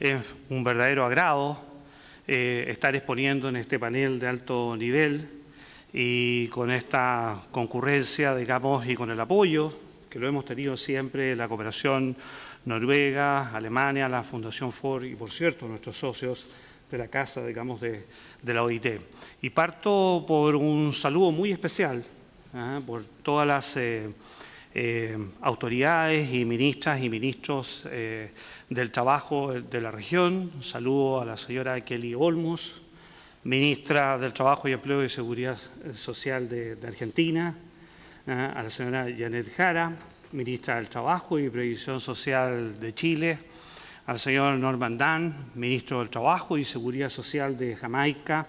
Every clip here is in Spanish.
Es un verdadero agrado estar exponiendo en este panel de alto nivel y con esta concurrencia, digamos, y con el apoyo que lo hemos tenido siempre, la cooperación Noruega, Alemania, la Fundación Ford y, por cierto, nuestros socios de la Casa, digamos, de la OIT. Y parto por un saludo muy especial por todas las autoridades y ministras y ministros del trabajo de la región. Un saludo a la señora Kelly Olmos, ministra del Trabajo y Empleo y Seguridad Social de Argentina, a la señora Janet Jara, ministra del Trabajo y Previsión Social de Chile, al señor Norman Dunn, ministro del Trabajo y Seguridad Social de Jamaica,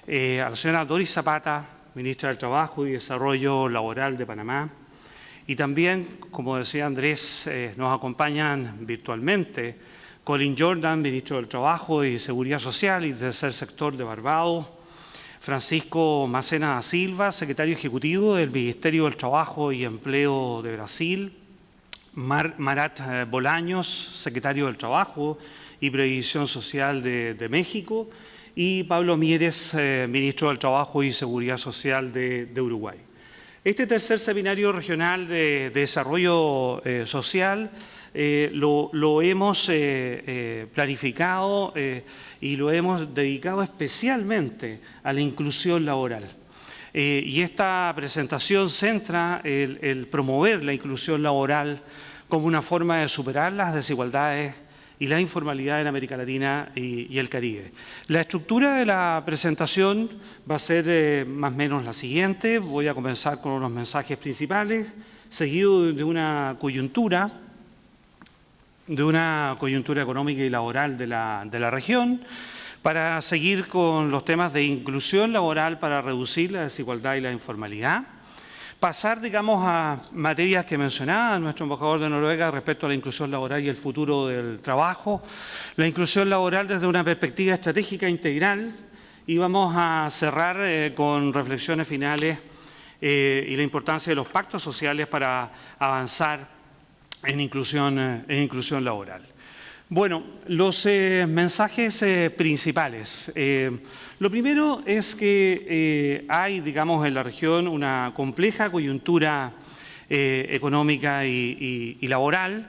a la señora Doris Zapata, ministra del Trabajo y Desarrollo Laboral de Panamá, y también, como decía Andrés, nos acompañan virtualmente Colin Jordan, ministro del Trabajo y Seguridad Social y Tercer Sector de Barbados, Francisco Macena da Silva, secretario ejecutivo del Ministerio del Trabajo y Empleo de Brasil, Marat Bolaños, secretario del Trabajo y Previsión Social de México, y Pablo Mieres, ministro del Trabajo y Seguridad Social de Uruguay. Este tercer seminario regional de desarrollo social lo hemos planificado y lo hemos dedicado especialmente a la inclusión laboral. Y esta presentación centra el promover la inclusión laboral como una forma de superar las desigualdades y la informalidad en América Latina y el Caribe. La estructura de la presentación va a ser más o menos la siguiente. Voy a comenzar con unos mensajes principales, seguido de una coyuntura económica y laboral de la región, para seguir con los temas de inclusión laboral para reducir la desigualdad y la informalidad. Pasar, digamos, a materias que mencionaba nuestro embajador de Noruega respecto a la inclusión laboral y el futuro del trabajo, la inclusión laboral desde una perspectiva estratégica integral, y vamos a cerrar con reflexiones finales y la importancia de los pactos sociales para avanzar en inclusión laboral. Bueno, los mensajes principales. Lo primero es que hay, digamos, en la región una compleja coyuntura económica y laboral,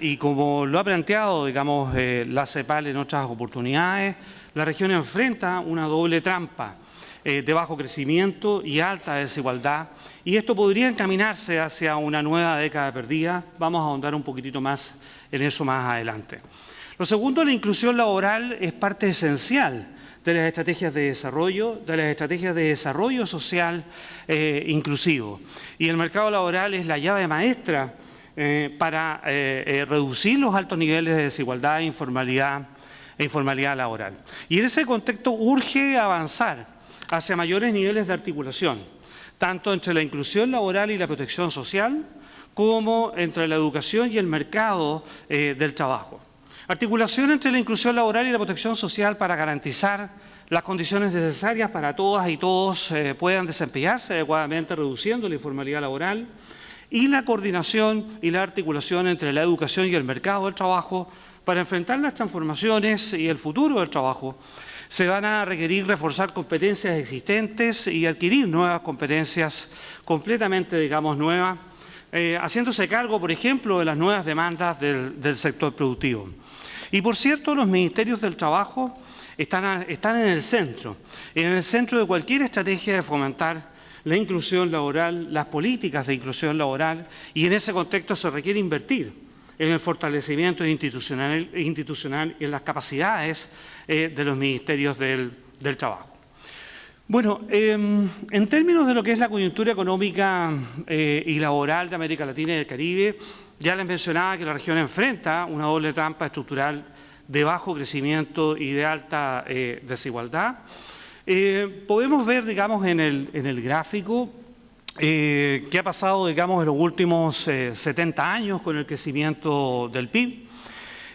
y como lo ha planteado, digamos, la CEPAL en otras oportunidades, la región enfrenta una doble trampa de bajo crecimiento y alta desigualdad, y esto podría encaminarse hacia una nueva década perdida. Vamos a ahondar un poquitito más en eso más adelante. Lo segundo, la inclusión laboral es parte esencial de las estrategias de desarrollo social inclusivo. Y el mercado laboral es la llave maestra para reducir los altos niveles de desigualdad e informalidad laboral. Y en ese contexto urge avanzar hacia mayores niveles de articulación, tanto entre la inclusión laboral y la protección social, como entre la educación y el mercado del trabajo. Articulación entre la inclusión laboral y la protección social para garantizar las condiciones necesarias para todas y todos puedan desempeñarse adecuadamente, reduciendo la informalidad laboral, y la coordinación y la articulación entre la educación y el mercado del trabajo para enfrentar las transformaciones y el futuro del trabajo. Se van a requerir reforzar competencias existentes y adquirir nuevas competencias completamente, digamos, nuevas, haciéndose cargo, por ejemplo, de las nuevas demandas del sector productivo. Y, por cierto, los ministerios del trabajo están en el centro de cualquier estrategia de fomentar la inclusión laboral, las políticas de inclusión laboral, y en ese contexto se requiere invertir en el fortalecimiento institucional y en las capacidades de los ministerios del trabajo. Bueno, en términos de lo que es la coyuntura económica y laboral de América Latina y del Caribe, ya les mencionaba que la región enfrenta una doble trampa estructural de bajo crecimiento y de alta desigualdad. Podemos ver, digamos, en el gráfico qué ha pasado, digamos, en los últimos 70 años con el crecimiento del PIB.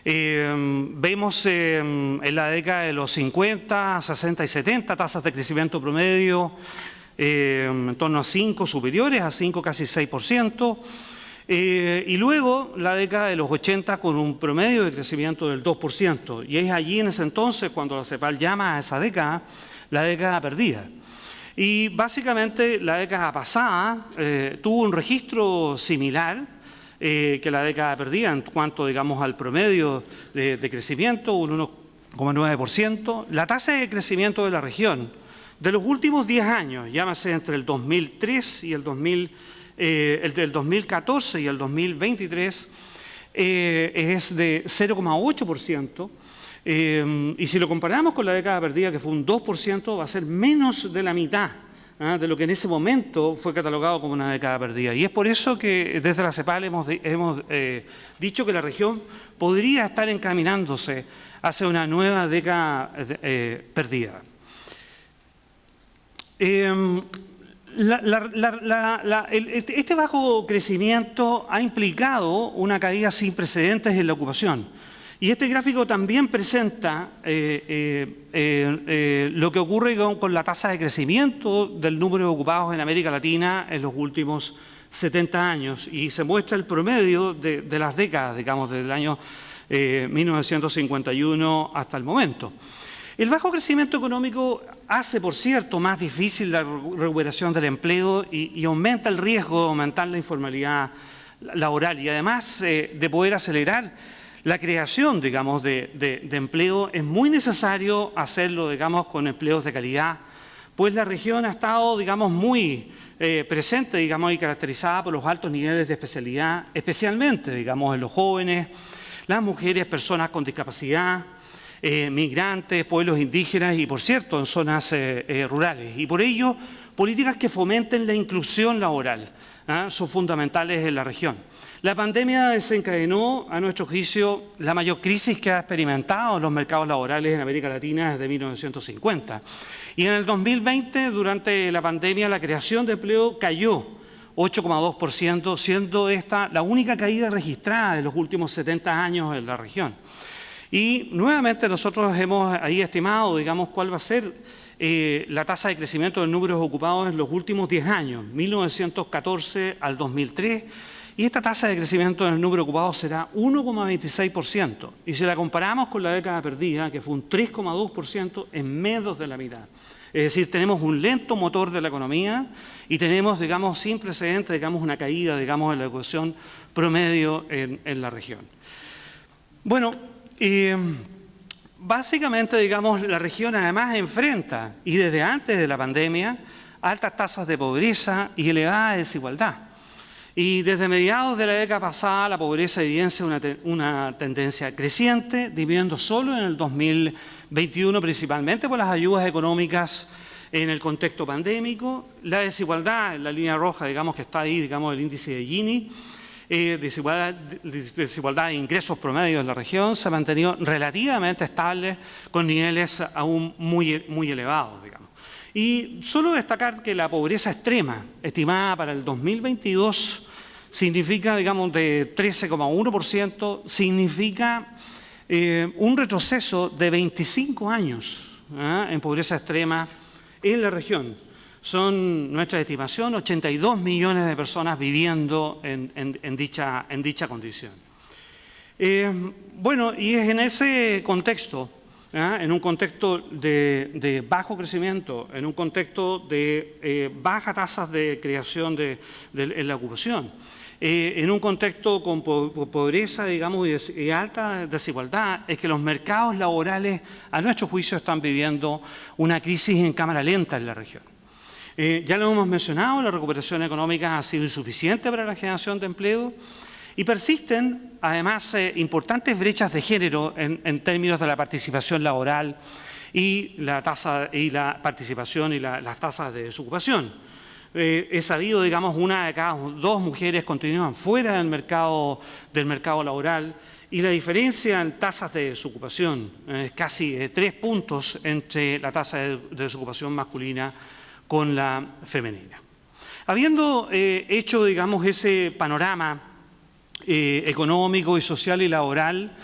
Vemos en la década de los 50, 60 y 70 tasas de crecimiento promedio en torno a 5, superiores a 5, casi 6%. Y luego la década de los 80 con un promedio de crecimiento del 2%. Y es allí en ese entonces cuando la CEPAL llama a esa década la década perdida. Y básicamente la década pasada tuvo un registro similar que la década perdida en cuanto, digamos, al promedio de crecimiento, un 1,9%. La tasa de crecimiento de la región de los últimos 10 años, llámase entre el 2003 y el 2014 y el 2023, es de 0,8%. Y si lo comparamos con la década perdida, que fue un 2%, va a ser menos de la mitad de lo que en ese momento fue catalogado como una década perdida. Y es por eso que desde la CEPAL hemos dicho que la región podría estar encaminándose hacia una nueva década perdida. Este bajo crecimiento ha implicado una caída sin precedentes en la ocupación. Y este gráfico también presenta lo que ocurre con la tasa de crecimiento del número de ocupados en América Latina en los últimos 70 años. Y se muestra el promedio de las décadas, digamos, desde el año 1951 hasta el momento. El bajo crecimiento económico hace, por cierto, más difícil la recuperación del empleo y aumenta el riesgo de aumentar la informalidad laboral. Y además de poder acelerar la creación, digamos, de empleo, es muy necesario hacerlo, digamos, con empleos de calidad, pues la región ha estado, digamos, muy presente, digamos, y caracterizada por los altos niveles de especialidad, especialmente, digamos, en los jóvenes, las mujeres, personas con discapacidad, migrantes, pueblos indígenas y, por cierto, en zonas rurales. Y por ello, políticas que fomenten la inclusión laboral son fundamentales en la región. La pandemia desencadenó, a nuestro juicio, la mayor crisis que ha experimentado los mercados laborales en América Latina desde 1950. Y en el 2020, durante la pandemia, la creación de empleo cayó 8,2%, siendo esta la única caída registrada en los últimos 70 años en la región. Y nuevamente nosotros hemos ahí estimado, digamos, cuál va a ser la tasa de crecimiento del número de ocupados en los últimos 10 años, 1914 al 2003, y esta tasa de crecimiento del número de ocupados será 1,26%. Y si la comparamos con la década perdida, que fue un 3,2%, en menos de la mitad. Es decir, tenemos un lento motor de la economía y tenemos, digamos, sin precedentes, digamos, una caída, digamos, en la ecuación promedio en la región. Bueno, básicamente, digamos, la región además enfrenta, y desde antes de la pandemia, altas tasas de pobreza y elevada desigualdad. Y desde mediados de la década pasada, la pobreza evidencia una tendencia creciente, disminuyendo solo en el 2021, principalmente por las ayudas económicas en el contexto pandémico. La desigualdad, en la línea roja, digamos, que está ahí, digamos, el índice de Gini, desigualdad de ingresos promedio en la región, se ha mantenido relativamente estable con niveles aún muy elevados, digamos. Y solo destacar que la pobreza extrema, estimada para el 2022, significa, digamos, de 13,1%, significa un retroceso de 25 años en pobreza extrema en la región. Son, nuestra estimación, 82 millones de personas viviendo en dicha condición. Bueno, y es en ese contexto, en un contexto de bajo crecimiento, en un contexto de bajas tasas de creación en la ocupación, en un contexto con pobreza, digamos, y alta desigualdad, es que los mercados laborales, a nuestro juicio, están viviendo una crisis en cámara lenta en la región. Ya lo hemos mencionado, la recuperación económica ha sido insuficiente para la generación de empleo y persisten, además, importantes brechas de género en términos de la participación laboral y la participación y las tasas de desocupación. Es sabido, digamos, una de cada dos mujeres continúan fuera del mercado laboral y la diferencia en tasas de desocupación es casi de 3 puntos entre la tasa de desocupación masculina con la femenina. Habiendo hecho, digamos, ese panorama económico y social y laboral,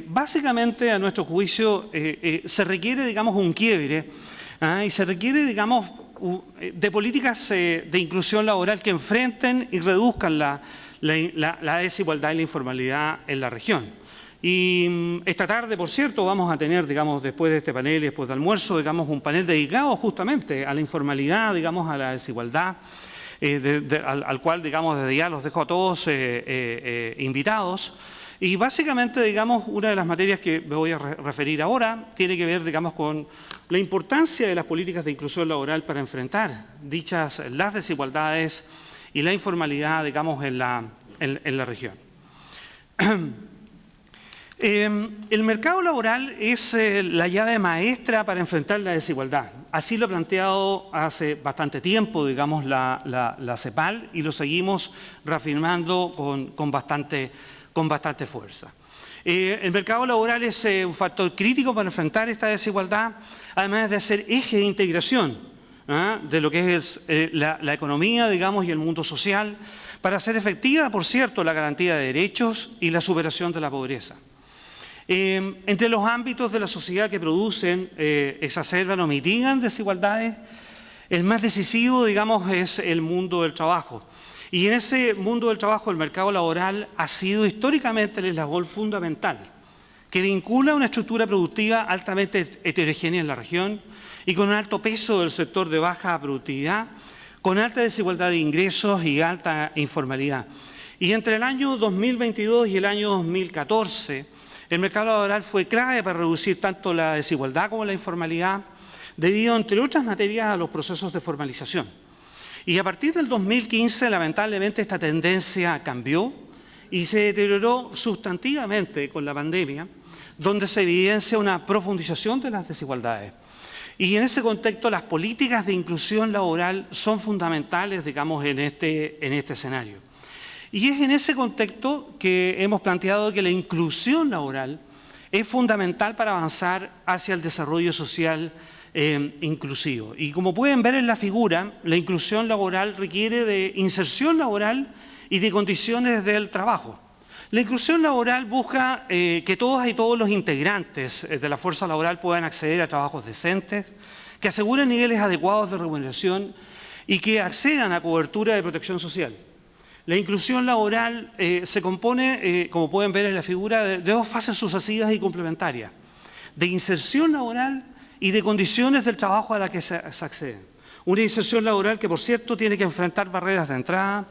básicamente, a nuestro juicio, se requiere, digamos, un quiebre y se requiere, digamos, de políticas de inclusión laboral que enfrenten y reduzcan la desigualdad y la informalidad en la región. Y esta tarde, por cierto, vamos a tener, digamos, después de este panel y después del almuerzo, digamos, un panel dedicado justamente a la informalidad, digamos, a la desigualdad, al cual, digamos, desde ya los dejo a todos invitados. Y básicamente, digamos, una de las materias que me voy a referir ahora tiene que ver, digamos, con la importancia de las políticas de inclusión laboral para enfrentar las desigualdades y la informalidad, digamos, en la región. El mercado laboral es la llave maestra para enfrentar la desigualdad. Así lo ha planteado hace bastante tiempo, digamos, la CEPAL, y lo seguimos reafirmando con bastante fuerza. El mercado laboral es un factor crítico para enfrentar esta desigualdad, además de ser eje de integración de lo que es la economía, digamos, y el mundo social, para hacer efectiva, por cierto, la garantía de derechos y la superación de la pobreza. Entre los ámbitos de la sociedad que producen, exacerban o mitigan desigualdades, el más decisivo, digamos, es el mundo del trabajo. Y en ese mundo del trabajo, el mercado laboral ha sido históricamente el eslabón fundamental que vincula una estructura productiva altamente heterogénea en la región y con un alto peso del sector de baja productividad, con alta desigualdad de ingresos y alta informalidad. Y entre el año 2022 y el año 2014, el mercado laboral fue clave para reducir tanto la desigualdad como la informalidad, debido, entre otras materias, a los procesos de formalización. Y a partir del 2015, lamentablemente, esta tendencia cambió y se deterioró sustantivamente con la pandemia, donde se evidencia una profundización de las desigualdades. Y en ese contexto, las políticas de inclusión laboral son fundamentales, digamos, en este escenario. Y es en ese contexto que hemos planteado que la inclusión laboral es fundamental para avanzar hacia el desarrollo social inclusivo. Y como pueden ver en la figura, la inclusión laboral requiere de inserción laboral y de condiciones del trabajo. La inclusión laboral busca que todas y todos los integrantes de la fuerza laboral puedan acceder a trabajos decentes, que aseguren niveles adecuados de remuneración y que accedan a cobertura de protección social. La inclusión laboral se compone, como pueden ver en la figura, de dos fases sucesivas y complementarias: de inserción laboral y de condiciones del trabajo a las que se acceden. Una inserción laboral que, por cierto, tiene que enfrentar barreras de entrada,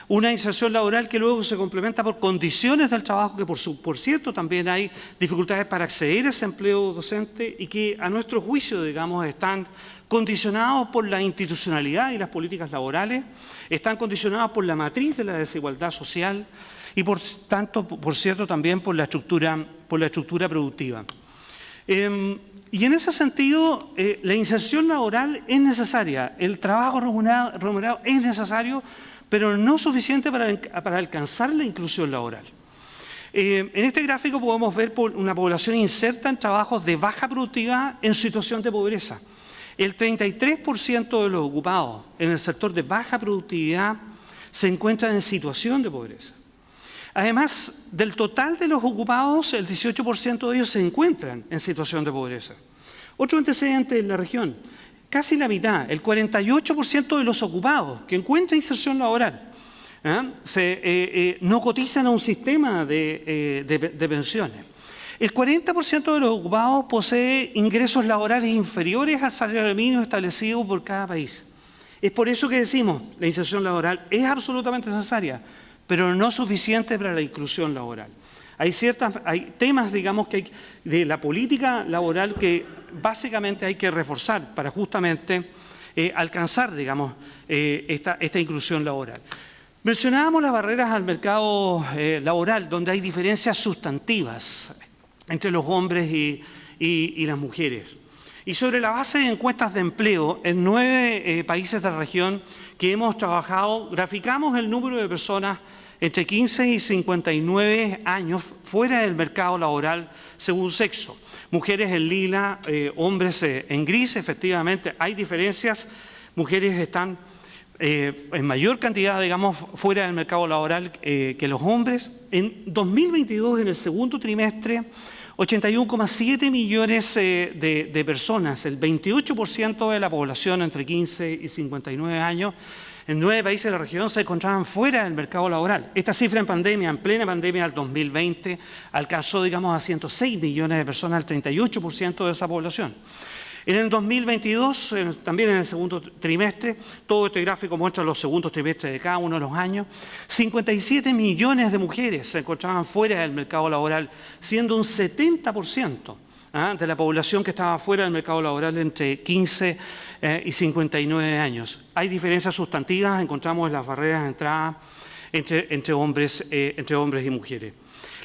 una inserción laboral que luego se complementa por condiciones del trabajo que, por cierto, también hay dificultades para acceder a ese empleo docente y que, a nuestro juicio, digamos, están condicionados por la institucionalidad y las políticas laborales, están condicionados por la matriz de la desigualdad social y, por tanto, por cierto, también por la estructura productiva. Y en ese sentido, la inserción laboral es necesaria, el trabajo remunerado es necesario, pero no suficiente para alcanzar la inclusión laboral. En este gráfico podemos ver una población inserta en trabajos de baja productividad en situación de pobreza. El 33% de los ocupados en el sector de baja productividad se encuentran en situación de pobreza. Además, del total de los ocupados, el 18% de ellos se encuentran en situación de pobreza. Otro antecedente en la región: casi la mitad, el 48% de los ocupados que encuentran inserción laboral no cotizan a un sistema de pensiones. El 40% de los ocupados posee ingresos laborales inferiores al salario mínimo establecido por cada país. Es por eso que decimos, la inserción laboral es absolutamente necesaria, pero no suficiente para la inclusión laboral. Hay temas, digamos, de la política laboral que básicamente hay que reforzar para justamente alcanzar, digamos, esta inclusión laboral. Mencionábamos las barreras al mercado laboral, donde hay diferencias sustantivas entre los hombres y las mujeres. Y sobre la base de encuestas de empleo en 9 países de la región que hemos trabajado, graficamos el número de personas entre 15 y 59 años fuera del mercado laboral según sexo. Mujeres en lila, hombres en gris. Efectivamente hay diferencias. Mujeres están en mayor cantidad, digamos, fuera del mercado laboral que los hombres. En 2022, en el segundo trimestre, 81,7 millones de personas, el 28% de la población entre 15 y 59 años, en 9 países de la región se encontraban fuera del mercado laboral. Esta cifra en plena pandemia del 2020, alcanzó, digamos, a 106 millones de personas, el 38% de esa población. En el 2022, también en el segundo trimestre, todo este gráfico muestra los segundos trimestres de cada uno de los años, 57 millones de mujeres se encontraban fuera del mercado laboral, siendo un 70% de la población que estaba fuera del mercado laboral entre 15 y 59 años. Hay diferencias sustantivas, encontramos en las barreras de entrada entre hombres y mujeres.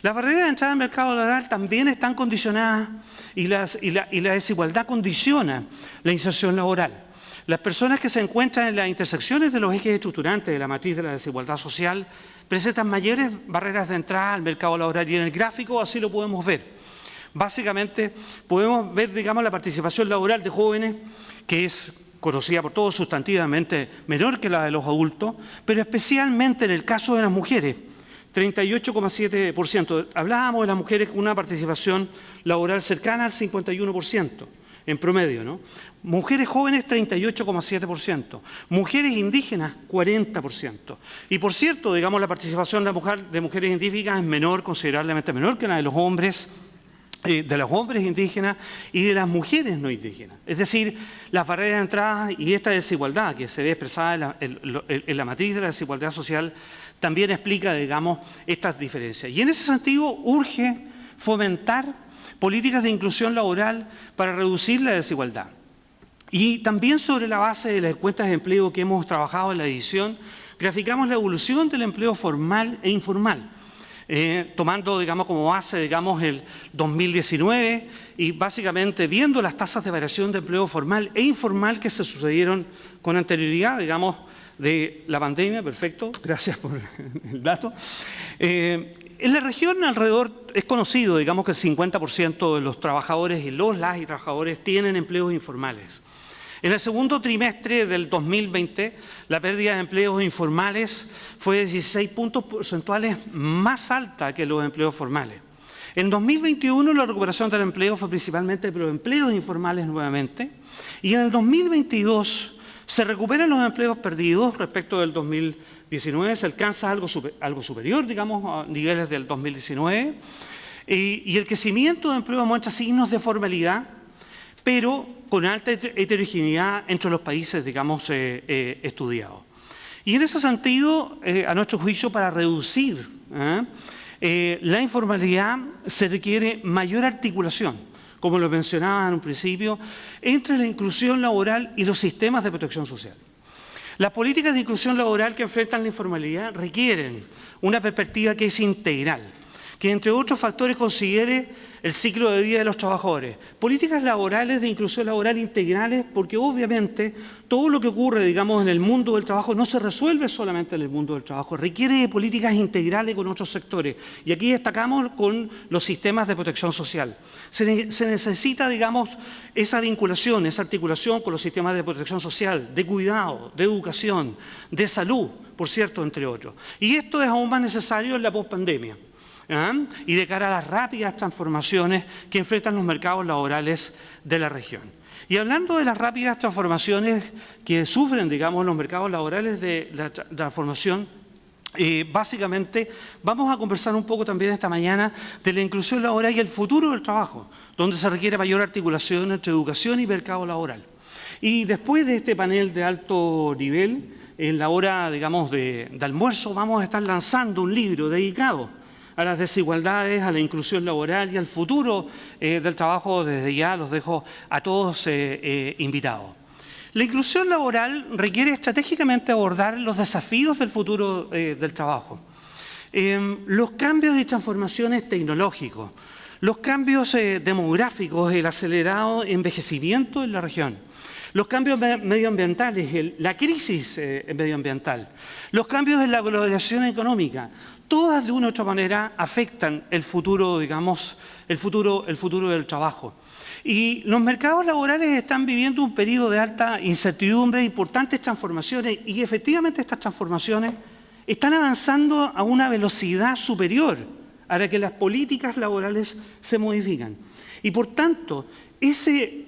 Las barreras de entrada al mercado laboral también están condicionadas y la desigualdad condiciona la inserción laboral. Las personas que se encuentran en las intersecciones de los ejes estructurantes de la matriz de la desigualdad social presentan mayores barreras de entrada al mercado laboral y en el gráfico así lo podemos ver. Básicamente podemos ver, digamos, la participación laboral de jóvenes, que es conocida por todos sustantivamente menor que la de los adultos, pero especialmente en el caso de las mujeres. 38,7%. Hablábamos de las mujeres con una participación laboral cercana al 51%, en promedio, ¿no? Mujeres jóvenes, 38,7%. Mujeres indígenas, 40%. Y por cierto, digamos, la participación de mujeres indígenas es menor, considerablemente menor que la de los hombres indígenas y de las mujeres no indígenas. Es decir, las barreras de entrada y esta desigualdad que se ve expresada en la matriz de la desigualdad social también explica, digamos, estas diferencias. Y en ese sentido urge fomentar políticas de inclusión laboral para reducir la desigualdad. Y también sobre la base de las encuestas de empleo que hemos trabajado en la edición, graficamos la evolución del empleo formal e informal. Tomando, digamos, como base, digamos, el 2019 y básicamente viendo las tasas de variación de empleo formal e informal que se sucedieron con anterioridad, digamos, de la pandemia. Perfecto, gracias por el dato. En la región alrededor es conocido, digamos, que el 50% de los trabajadores y las trabajadores tienen empleos informales. En el segundo trimestre del 2020, la pérdida de empleos informales fue de 16 puntos porcentuales más alta que los empleos formales. En 2021 la recuperación del empleo fue principalmente por los empleos informales nuevamente, y en el 2022 se recuperan los empleos perdidos respecto del 2019, se alcanza algo superior, digamos, a niveles del 2019, y el crecimiento de empleo muestra signos de formalidad, pero con alta heterogeneidad entre los países, digamos, estudiados. Y en ese sentido, a nuestro juicio, para reducir la informalidad se requiere mayor articulación, como lo mencionaba en un principio, entre la inclusión laboral y los sistemas de protección social. Las políticas de inclusión laboral que enfrentan la informalidad requieren una perspectiva que es integral, que entre otros factores considere el ciclo de vida de los trabajadores. Políticas laborales de inclusión laboral integrales, porque obviamente todo lo que ocurre, digamos, en el mundo del trabajo no se resuelve solamente en el mundo del trabajo, requiere de políticas integrales con otros sectores. Y aquí destacamos con los sistemas de protección social. Se necesita, digamos, esa vinculación, esa articulación con los sistemas de protección social, de cuidado, de educación, de salud, por cierto, entre otros. Y esto es aún más necesario en la pospandemia. Y de cara a las rápidas transformaciones que enfrentan los mercados laborales de la región. Y hablando de las rápidas transformaciones que sufren, digamos, los mercados laborales de la transformación, básicamente vamos a conversar un poco también esta mañana de la inclusión laboral y el futuro del trabajo, donde se requiere mayor articulación entre educación y mercado laboral. Y después de este panel de alto nivel, en la hora, digamos, de almuerzo, vamos a estar lanzando un libro dedicado a las desigualdades, a la inclusión laboral y al futuro del trabajo. Desde ya los dejo a todos invitados. La inclusión laboral requiere estratégicamente abordar los desafíos del futuro del trabajo. Los cambios y transformaciones tecnológicos, los cambios demográficos, el acelerado envejecimiento en la región, los cambios medioambientales, la crisis medioambiental, los cambios en la globalización económica, todas de una u otra manera afectan el futuro, digamos, el futuro del trabajo. Y los mercados laborales están viviendo un periodo de alta incertidumbre, importantes transformaciones, y efectivamente estas transformaciones están avanzando a una velocidad superior hará que las políticas laborales se modifiquen. Y por tanto, ese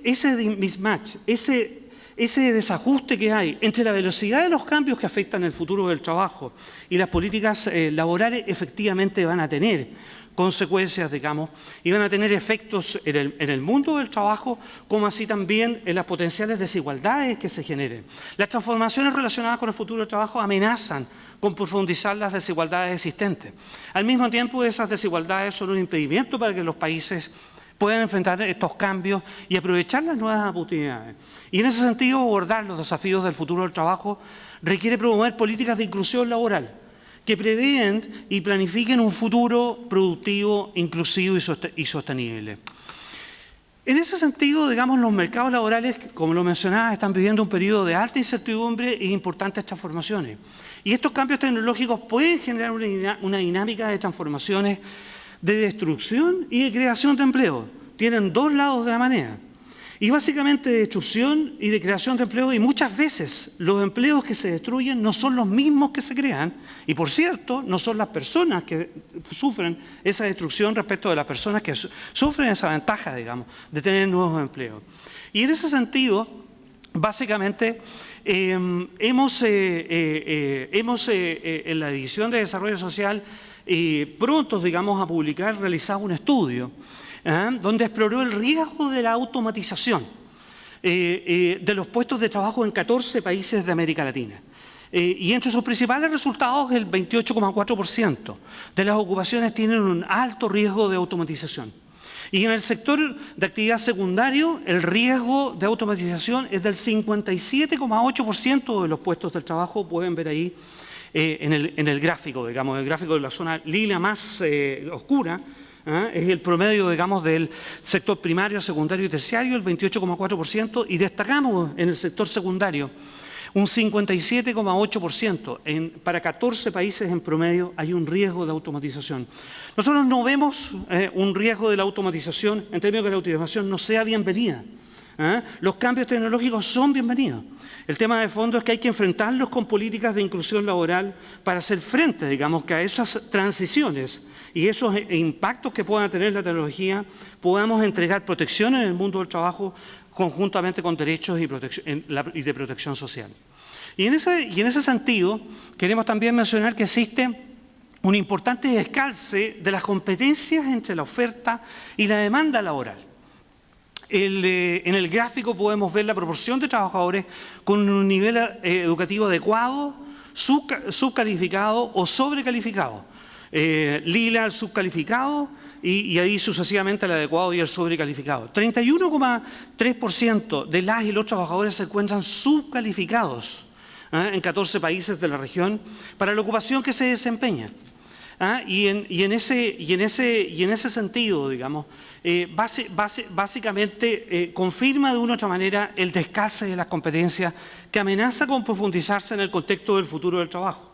mismatch, ese desajuste que hay entre la velocidad de los cambios que afectan el futuro del trabajo y las políticas laborales efectivamente van a tener consecuencias, digamos, y van a tener efectos en el mundo del trabajo, como así también en las potenciales desigualdades que se generen. Las transformaciones relacionadas con el futuro del trabajo amenazan con profundizar las desigualdades existentes. Al mismo tiempo, esas desigualdades son un impedimento para que los países puedan enfrentar estos cambios y aprovechar las nuevas oportunidades. Y en ese sentido, abordar los desafíos del futuro del trabajo requiere promover políticas de inclusión laboral que prevén y planifiquen un futuro productivo, inclusivo y sostenible. En ese sentido, digamos, los mercados laborales, como lo mencionaba, están viviendo un periodo de alta incertidumbre e importantes transformaciones. Y estos cambios tecnológicos pueden generar una dinámica de transformaciones de destrucción y de creación de empleo. Tienen dos lados de la moneda. Y básicamente de destrucción y de creación de empleo, y muchas veces los empleos que se destruyen no son los mismos que se crean, y por cierto, no son las personas que sufren esa destrucción respecto de las personas que sufren esa ventaja, digamos, de tener nuevos empleos. Y en ese sentido, básicamente, hemos en la División de Desarrollo Social prontos, digamos, a publicar, realizado un estudio donde exploró el riesgo de la automatización de los puestos de trabajo en 14 países de América Latina. Y entre sus principales resultados, el 28,4% de las ocupaciones tienen un alto riesgo de automatización. Y en el sector de actividad secundario, el riesgo de automatización es del 57,8% de los puestos de trabajo, pueden ver ahí en el gráfico, digamos, el gráfico de la zona lila más oscura, es el promedio, digamos, del sector primario, secundario y terciario, el 28,4%, y destacamos en el sector secundario un 57,8%. Para 14 países en promedio hay un riesgo de automatización. Nosotros no vemos un riesgo de la automatización en términos de que la automatización no sea bienvenida. Los cambios tecnológicos son bienvenidos. El tema de fondo es que hay que enfrentarlos con políticas de inclusión laboral para hacer frente, digamos, que a esas transiciones y esos impactos que puedan tener la tecnología, podamos entregar protección en el mundo del trabajo conjuntamente con derechos y de protección social. Y en ese sentido, queremos también mencionar que existe un importante descalce de las competencias entre la oferta y la demanda laboral. En el gráfico podemos ver la proporción de trabajadores con un nivel educativo adecuado, subcalificado o sobrecalificado. Lila el subcalificado y ahí sucesivamente el adecuado y el sobrecalificado. 31,3% de las y los trabajadores se encuentran subcalificados en 14 países de la región para la ocupación que se desempeña. Y en ese sentido, digamos, básicamente confirma de una u otra manera el descalce de las competencias que amenaza con profundizarse en el contexto del futuro del trabajo.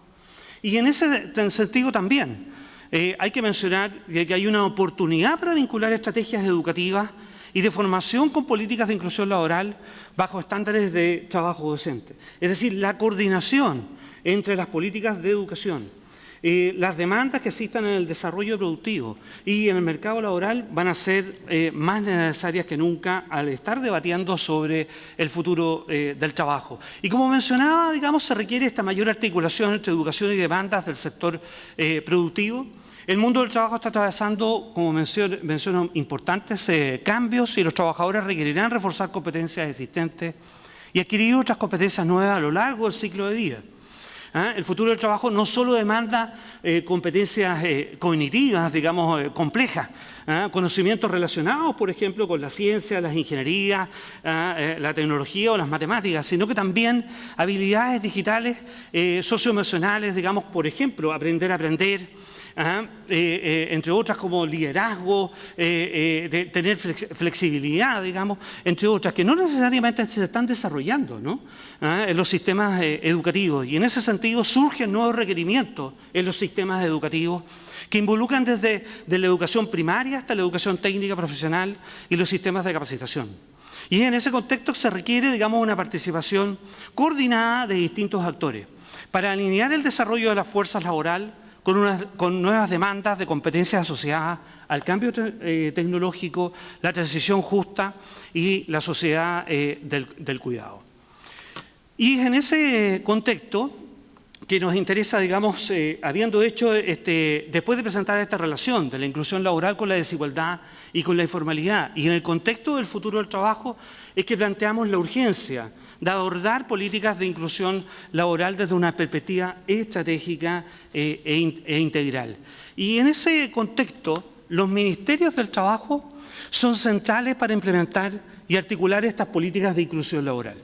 Y en ese sentido también hay que mencionar que hay una oportunidad para vincular estrategias educativas y de formación con políticas de inclusión laboral bajo estándares de trabajo decente. Es decir, la coordinación entre las políticas de educación, las demandas que existan en el desarrollo productivo y en el mercado laboral van a ser más necesarias que nunca al estar debatiendo sobre el futuro del trabajo. Y como mencionaba, digamos, se requiere esta mayor articulación entre educación y demandas del sector productivo. El mundo del trabajo está atravesando, como menciono, importantes cambios y los trabajadores requerirán reforzar competencias existentes y adquirir otras competencias nuevas a lo largo del ciclo de vida. El futuro del trabajo no solo demanda competencias cognitivas, digamos, complejas, conocimientos relacionados, por ejemplo, con la ciencia, las ingenierías, la tecnología o las matemáticas, sino que también habilidades digitales, socioemocionales, digamos, por ejemplo, aprender a aprender, entre otras como liderazgo, de tener flexibilidad, digamos, entre otras, que no necesariamente se están desarrollando, ¿no? En los sistemas educativos. Y en ese sentido surgen nuevos requerimientos en los sistemas educativos que involucran desde la educación primaria hasta la educación técnica profesional y los sistemas de capacitación. Y en ese contexto se requiere, digamos, una participación coordinada de distintos actores para alinear el desarrollo de las fuerzas laborales con nuevas demandas de competencias asociadas al cambio tecnológico, la transición justa y la sociedad del cuidado. Y es en ese contexto que nos interesa, digamos, habiendo hecho, después de presentar esta relación de la inclusión laboral con la desigualdad y con la informalidad, y en el contexto del futuro del trabajo, es que planteamos la urgencia de abordar políticas de inclusión laboral desde una perspectiva estratégica e integral. Y en ese contexto, los ministerios del trabajo son centrales para implementar y articular estas políticas de inclusión laboral.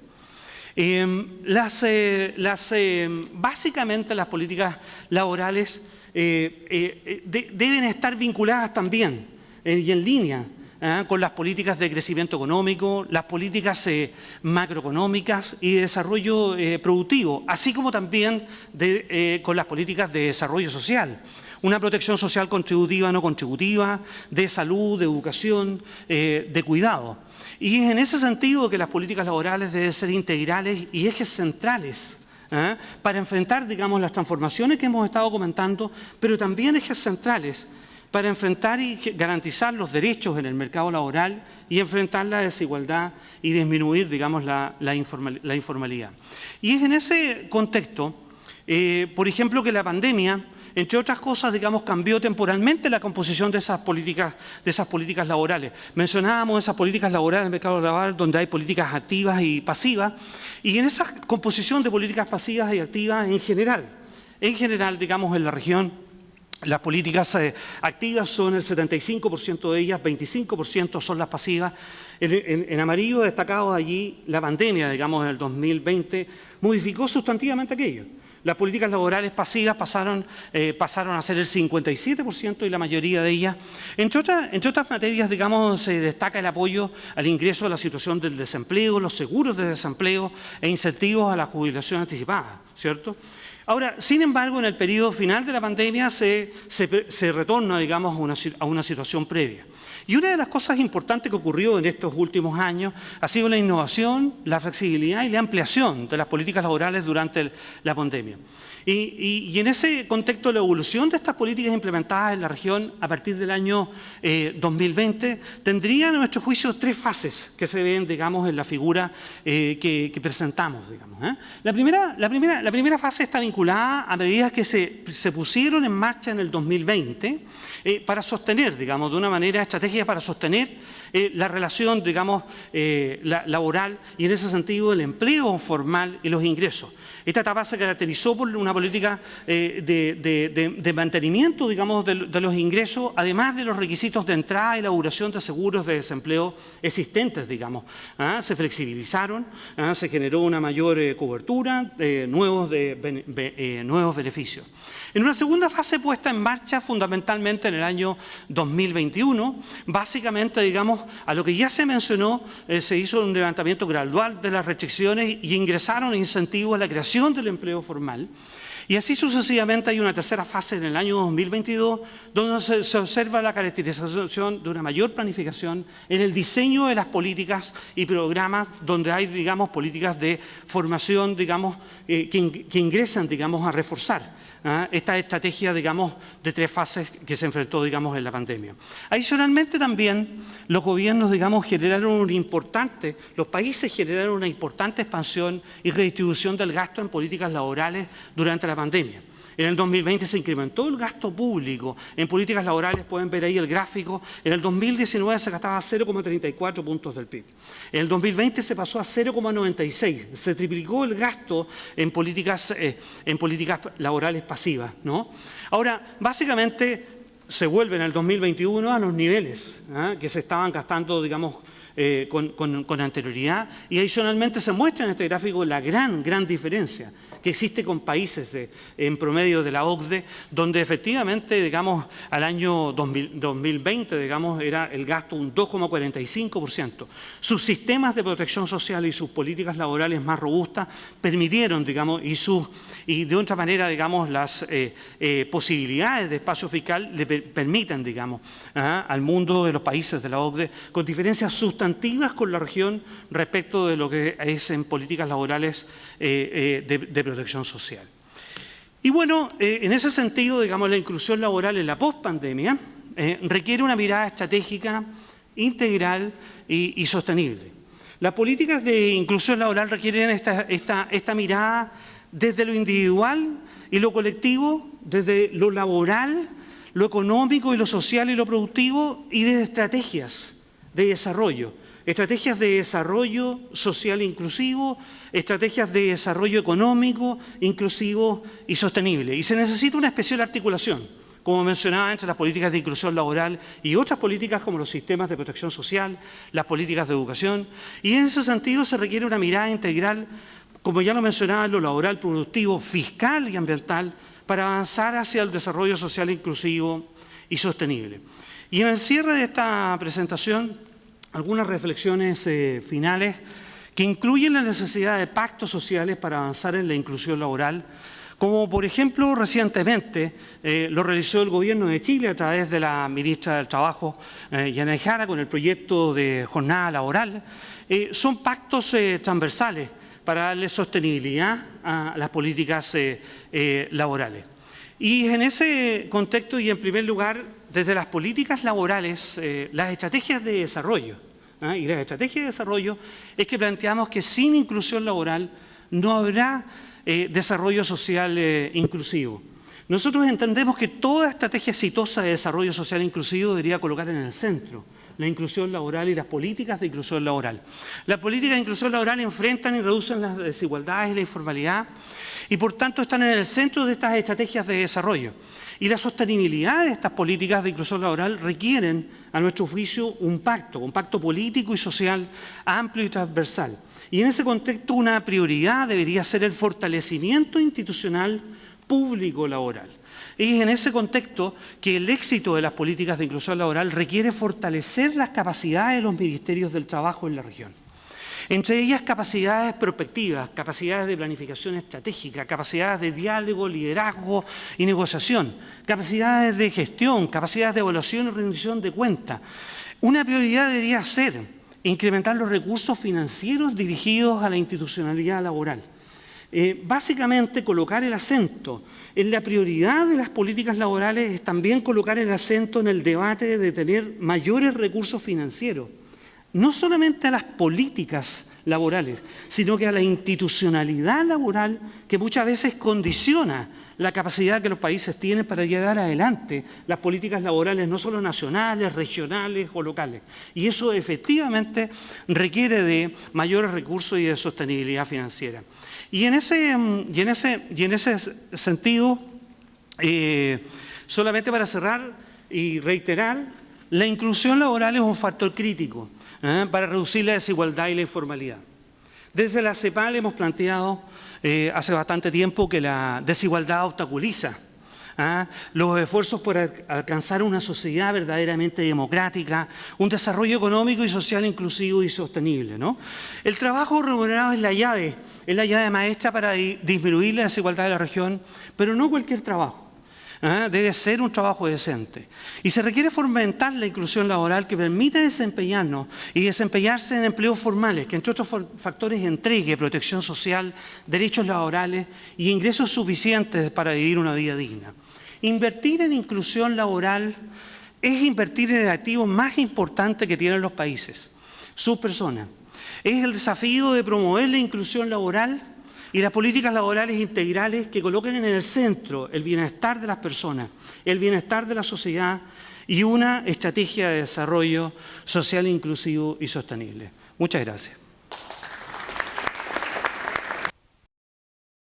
Básicamente las políticas laborales deben estar vinculadas también y en línea con las políticas de crecimiento económico, las políticas macroeconómicas y de desarrollo productivo, así como también con las políticas de desarrollo social. Una protección social contributiva, no contributiva, de salud, de educación, de cuidado. Y es en ese sentido que las políticas laborales deben ser integrales y ejes centrales para enfrentar, digamos, las transformaciones que hemos estado comentando, pero también ejes centrales para enfrentar y garantizar los derechos en el mercado laboral y enfrentar la desigualdad y disminuir, digamos, la informalidad. Y es en ese contexto, por ejemplo, que la pandemia, entre otras cosas, digamos, cambió temporalmente la composición de esas políticas laborales. Mencionábamos esas políticas laborales del mercado laboral donde hay políticas activas y pasivas, y en esa composición de políticas pasivas y activas en general, digamos, en la región, las políticas activas son el 75% de ellas, 25% son las pasivas. En amarillo destacado allí la pandemia, digamos, en el 2020, modificó sustantivamente aquello. Las políticas laborales pasivas pasaron a ser el 57% y la mayoría de ellas. Entre otras materias, digamos, se destaca el apoyo al ingreso a la situación del desempleo, los seguros de desempleo e incentivos a la jubilación anticipada, ¿cierto? Ahora, sin embargo, en el periodo final de la pandemia se retorna, digamos, a una situación previa. Y una de las cosas importantes que ocurrió en estos últimos años ha sido la innovación, la flexibilidad y la ampliación de las políticas laborales durante la pandemia. Y en ese contexto, la evolución de estas políticas implementadas en la región a partir del año 2020 tendría, a nuestro juicio, tres fases que se ven, digamos, en la figura que presentamos, digamos. La primera fase está vinculada a medidas que se pusieron en marcha en el 2020 para sostener, digamos, de una manera estratégica para sostener la relación, digamos, laboral y en ese sentido el empleo formal y los ingresos. Esta etapa se caracterizó por una política de mantenimiento, digamos, de los ingresos, además de los requisitos de entrada y elaboración de seguros de desempleo existentes, digamos. Se flexibilizaron, se generó una mayor cobertura, nuevos beneficios. En una segunda fase puesta en marcha fundamentalmente en el año 2021, básicamente, digamos, a lo que ya se mencionó, se hizo un levantamiento gradual de las restricciones y ingresaron incentivos a la creación del empleo formal. Y así sucesivamente hay una tercera fase en el año 2022 donde se observa la caracterización de una mayor planificación en el diseño de las políticas y programas donde hay, digamos, políticas de formación, digamos, que ingresan, digamos, a reforzar esta estrategia, digamos, de tres fases que se enfrentó, digamos, en la pandemia. Adicionalmente también los gobiernos, digamos, los países generaron una importante expansión y redistribución del gasto en políticas laborales durante la pandemia. En el 2020 se incrementó el gasto público en políticas laborales, pueden ver ahí el gráfico. En el 2019 se gastaba 0,34 puntos del PIB. En el 2020 se pasó a 0,96. Se triplicó el gasto en políticas laborales pasivas, ¿no? Ahora, básicamente se vuelve en el 2021 a los niveles que se estaban gastando, digamos, con anterioridad, y adicionalmente se muestra en este gráfico la gran diferencia que existe con países en promedio de la OCDE, donde efectivamente, digamos, al año 2020, digamos, era el gasto un 2,45%. Sus sistemas de protección social y sus políticas laborales más robustas permitieron, digamos, y de otra manera, digamos, las posibilidades de espacio fiscal le permiten, digamos, al mundo de los países de la OCDE, con diferencias sustantivas con la región respecto de lo que es en políticas laborales de protección social. Y bueno, en ese sentido, digamos, la inclusión laboral en la pospandemia requiere una mirada estratégica, integral y sostenible. Las políticas de inclusión laboral requieren esta mirada desde lo individual y lo colectivo, desde lo laboral, lo económico y lo social y lo productivo, y desde estrategias de desarrollo social inclusivo, estrategias de desarrollo económico, inclusivo y sostenible. Y se necesita una especial articulación, como mencionaba, entre las políticas de inclusión laboral y otras políticas como los sistemas de protección social, las políticas de educación. Y en ese sentido se requiere una mirada integral, como ya lo mencionaba, en lo laboral, productivo, fiscal y ambiental, para avanzar hacia el desarrollo social inclusivo y sostenible. Y en el cierre de esta presentación, algunas reflexiones finales que incluyen la necesidad de pactos sociales para avanzar en la inclusión laboral, como por ejemplo recientemente lo realizó el Gobierno de Chile a través de la ministra del Trabajo, Yanay Jara, con el proyecto de jornada laboral. Son pactos transversales para darle sostenibilidad a las políticas laborales. Y en ese contexto, y en primer lugar, desde las políticas laborales, las estrategias de desarrollo, y las estrategias de desarrollo es que planteamos que sin inclusión laboral no habrá desarrollo social inclusivo. Nosotros entendemos que toda estrategia exitosa de desarrollo social inclusivo debería colocar en el centro la inclusión laboral y las políticas de inclusión laboral. Las políticas de inclusión laboral enfrentan y reducen las desigualdades y la informalidad y por tanto están en el centro de estas estrategias de desarrollo. Y la sostenibilidad de estas políticas de inclusión laboral requieren, a nuestro juicio, un pacto político y social amplio y transversal. Y en ese contexto una prioridad debería ser el fortalecimiento institucional público laboral. Y en ese contexto que el éxito de las políticas de inclusión laboral requiere fortalecer las capacidades de los ministerios del trabajo en la región. Entre ellas capacidades prospectivas, capacidades de planificación estratégica, capacidades de diálogo, liderazgo y negociación, capacidades de gestión, capacidades de evaluación y rendición de cuentas. Una prioridad debería ser incrementar los recursos financieros dirigidos a la institucionalidad laboral. Básicamente, colocar el acento en la prioridad de las políticas laborales es también colocar el acento en el debate de tener mayores recursos financieros, no solamente a las políticas laborales, sino que a la institucionalidad laboral que muchas veces condiciona la capacidad que los países tienen para llevar adelante las políticas laborales, no solo nacionales, regionales o locales. Y eso efectivamente requiere de mayores recursos y de sostenibilidad financiera. Y en ese sentido, solamente para cerrar y reiterar, la inclusión laboral es un factor crítico para reducir la desigualdad y la informalidad. Desde la CEPAL hemos planteado hace bastante tiempo que la desigualdad obstaculiza los esfuerzos por alcanzar una sociedad verdaderamente democrática, un desarrollo económico y social inclusivo y sostenible, ¿no? El trabajo remunerado es la llave maestra para disminuir la desigualdad de la región, pero no cualquier trabajo. Debe ser un trabajo decente. Y se requiere fomentar la inclusión laboral que permita desempeñarnos y desempeñarse en empleos formales, que entre otros factores entregue protección social, derechos laborales y ingresos suficientes para vivir una vida digna. Invertir en inclusión laboral es invertir en el activo más importante que tienen los países, sus personas. Es el desafío de promover la inclusión laboral y las políticas laborales integrales que coloquen en el centro el bienestar de las personas, el bienestar de la sociedad y una estrategia de desarrollo social inclusivo y sostenible. Muchas gracias.